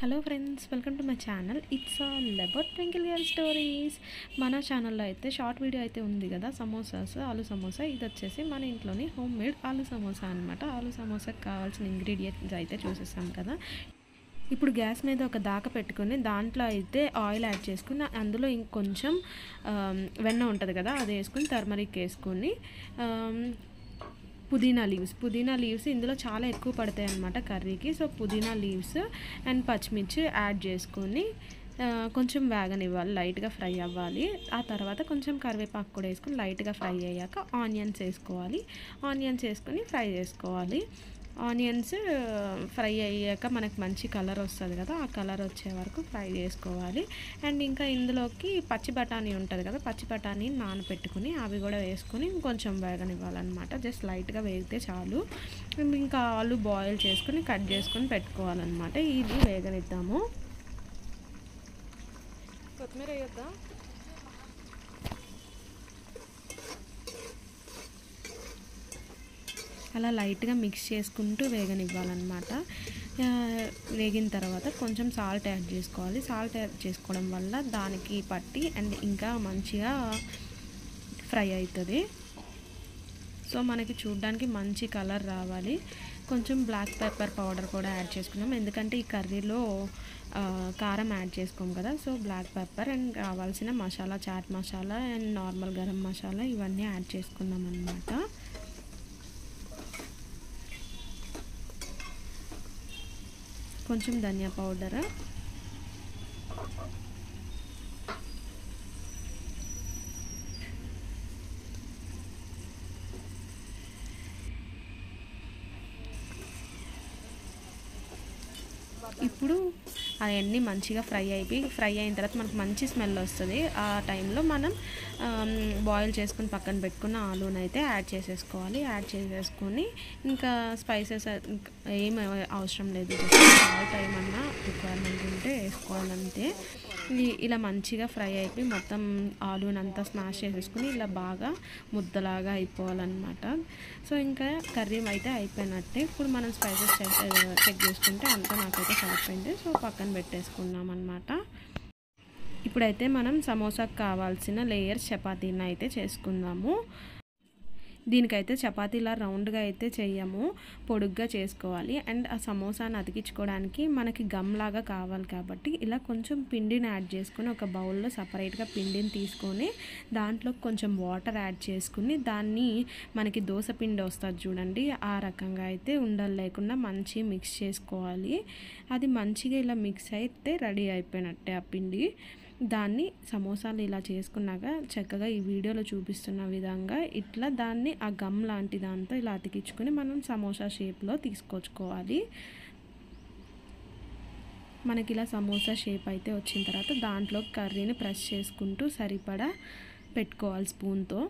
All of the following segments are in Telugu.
Hello friends, welcome to my channel. It's all about twinkle girl stories. మన ఛానల్లో అయితే షార్ట్ వీడియో అయితే ఉంది కదా, సమోసాస్, ఆలు సమోసా. ఇది వచ్చేసి మన ఇంట్లోని హోమ్ మేడ్ ఆలు సమోసా అనమాట. ఆలు సమోసాకి కావాల్సిన ఇంగ్రీడియంట్స్ అయితే చూసేసాం కదా. ఇప్పుడు గ్యాస్ మీద ఒక దాక పెట్టుకుని దాంట్లో అయితే ఆయిల్ యాడ్ చేసుకుని అందులో ఇంకొంచెం వెన్న ఉంటుంది కదా, అది వేసుకుని టర్మరిక్ వేసుకొని పుదీనా లీవ్స్ ఇందులో చాలా ఎక్కువ పడతాయి అన్నమాట కర్రీకి. సో పుదీనా లీవ్స్ అండ్ పచ్చిమిర్చి యాడ్ చేసుకొని కొంచెం వేగనివ్వాలి, లైట్గా ఫ్రై అవ్వాలి. ఆ తర్వాత కొంచెం కరివేపాకు కూడా వేసుకొని లైట్గా ఫ్రై అయ్యాక ఆనియన్స్ వేసుకొని ఫ్రై చేసుకోవాలి. ఆనియన్స్ ఫ్రై అయ్యాక మనకు మంచి కలర్ వస్తుంది కదా, ఆ కలర్ వచ్చే వరకు ఫ్రై చేసుకోవాలి. అండ్ ఇంకా ఇందులోకి పచ్చి బఠానీ ఉంటుంది కదా, పచ్చి బఠానీ నానబెట్టుకుని అవి కూడా వేసుకొని కొంచెం వేగనివ్వాలన్నమాట. జస్ట్ లైట్గా వేగితే చాలు. ఇంకా ఆలు బాయిల్ చేసుకొని కట్ చేసుకొని పెట్టుకోవాలన్నమాట. ఇది వేగనిద్దాము. కొత్తిమీర వేయొద్దా? అలా లైట్గా మిక్స్ చేసుకుంటూ వేగనివ్వాలన్నమాట. వేగిన తర్వాత కొంచెం సాల్ట్ యాడ్ చేసుకోవాలి. సాల్ట్ యాడ్ చేసుకోవడం వల్ల దానికి పట్టి అండ్ ఇంకా మంచిగా ఫ్రై అవుతుంది. సో మనకి చూడడానికి మంచి కలర్ రావాలి. కొంచెం బ్లాక్ పెప్పర్ పౌడర్ కూడా యాడ్ చేసుకున్నాం, ఎందుకంటే ఈ కర్రీలో కారం యాడ్ చేసుకోం కదా. సో బ్లాక్ పెప్పర్ అండ్ కావాల్సిన మసాలా, చాట్ మసాలా అండ్ నార్మల్ గరం మసాలా ఇవన్నీ యాడ్ చేసుకున్నాం అన్నమాట. కొంచెం ధనియా పౌడర్, ఇప్పుడు అవన్నీ మంచిగా ఫ్రై అయిన తర్వాత మనకు మంచి స్మెల్ వస్తుంది. ఆ టైంలో మనం బాయిల్ చేసుకుని పక్కన పెట్టుకున్న ఆలూని అయితే యాడ్ చేసేసుకొని ఇంకా స్పైసెస్ ఏం అవసరం లేదు, సాల్ట్ ఏమన్నా రిక్వైర్మెంట్ ఉంటే వేసుకోవాలంతే. ఇలా మంచిగా ఫ్రై అయిపోయి మొత్తం ఆలూనంతా స్మాష్ చేసేసుకుని ఇలా బాగా ముద్దలాగా అయిపోవాలన్నమాట. సో ఇంకా కర్రీ అయితే అయిపోయినట్టే. ఇప్పుడు మనం స్పైసెస్ చెక్ చేసుకుంటే అంతా నాకైతే సరిపోయింది. సో పక్కన పెట్టేసుకున్నాం అన్నమాట. ఇప్పుడైతే మనం సమోసాకు కావాల్సిన లేయర్స్ చపాతీని అయితే చేసుకుందాము. దీనికైతే చపాతీలా రౌండ్గా అయితే చెయ్యము, పొడుగ్గా చేసుకోవాలి. అండ్ ఆ సమోసాను అతికించుకోవడానికి మనకి గమ్ లాగా కావాలి కాబట్టి ఇలా కొంచెం పిండిని యాడ్ చేసుకొని ఒక బౌల్లో సపరేట్గా పిండిని తీసుకొని దాంట్లో కొంచెం వాటర్ యాడ్ చేసుకుని దాన్ని మనకి దోశ పిండి వస్తుంది చూడండి, ఆ రకంగా అయితే ఉండలు లేకుండా మంచి మిక్స్ చేసుకోవాలి. అది మంచిగా ఇలా మిక్స్ అయితే రెడీ అయిపోయినట్టే ఆ పిండి. దాన్ని సమోసాలు ఇలా చేసుకున్నాక చక్కగా ఈ వీడియోలో చూపిస్తున్న విధంగా ఇట్లా దాన్ని ఆ గమ్ లాంటి దాంతో ఇలా అతికించుకొని మనం సమోసా షేప్లో తీసుకొచ్చుకోవాలి. మనకి ఇలా సమోసా షేప్ అయితే వచ్చిన తర్వాత దాంట్లో కర్రీని ప్రెస్ చేసుకుంటూ సరిపడా పెట్టుకోవాలి స్పూన్తో.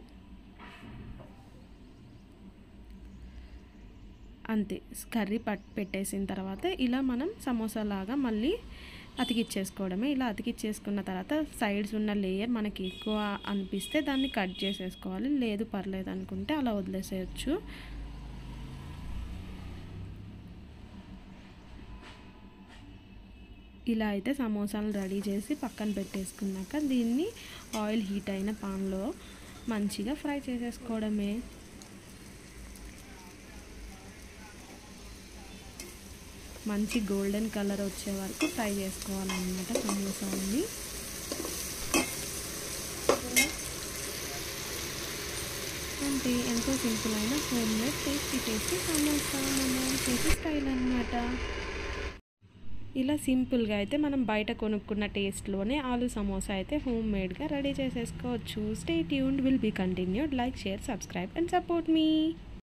అంతే, కర్రీ పెట్టేసిన తర్వాత ఇలా మనం సమోసా లాగా మళ్ళీ అతికిచ్చేసుకోవడమే. ఇలా అతికిచ్చేసుకున్న తర్వాత సైడ్స్ ఉన్న లేయర్ మనకి ఎక్కువ అనిపిస్తే దాన్ని కట్ చేసేసుకోవాలి, లేదు పర్లేదు అనుకుంటే అలా వదిలేసేయచ్చు. ఇలా అయితే సమోసాలు రెడీ చేసి పక్కన పెట్టేసుకున్నాక దీన్ని ఆయిల్ హీట్ అయిన పాన్లో మంచిగా ఫ్రై చేసేసుకోవడమే. మంచి గోల్డెన్ కలర్ వచ్చే వరకు ఫ్రై చేసుకోవాలన్నమాట సమోసాలని. అంటే ఎంతో సింపుల్ అయిన హోమ్ మేడ్ టేస్టీ సమోసా మనం చేసే స్టైల్ అన్నమాట. ఇలా సింపుల్గా అయితే మనం బయట కొనుక్కున్న టేస్ట్లోనే ఆలు సమోసా అయితే హోమ్ మేడ్గా రెడీ చేసేసుకోవచ్చు. Stay tuned, will be continued. Like, share, subscribe and support me.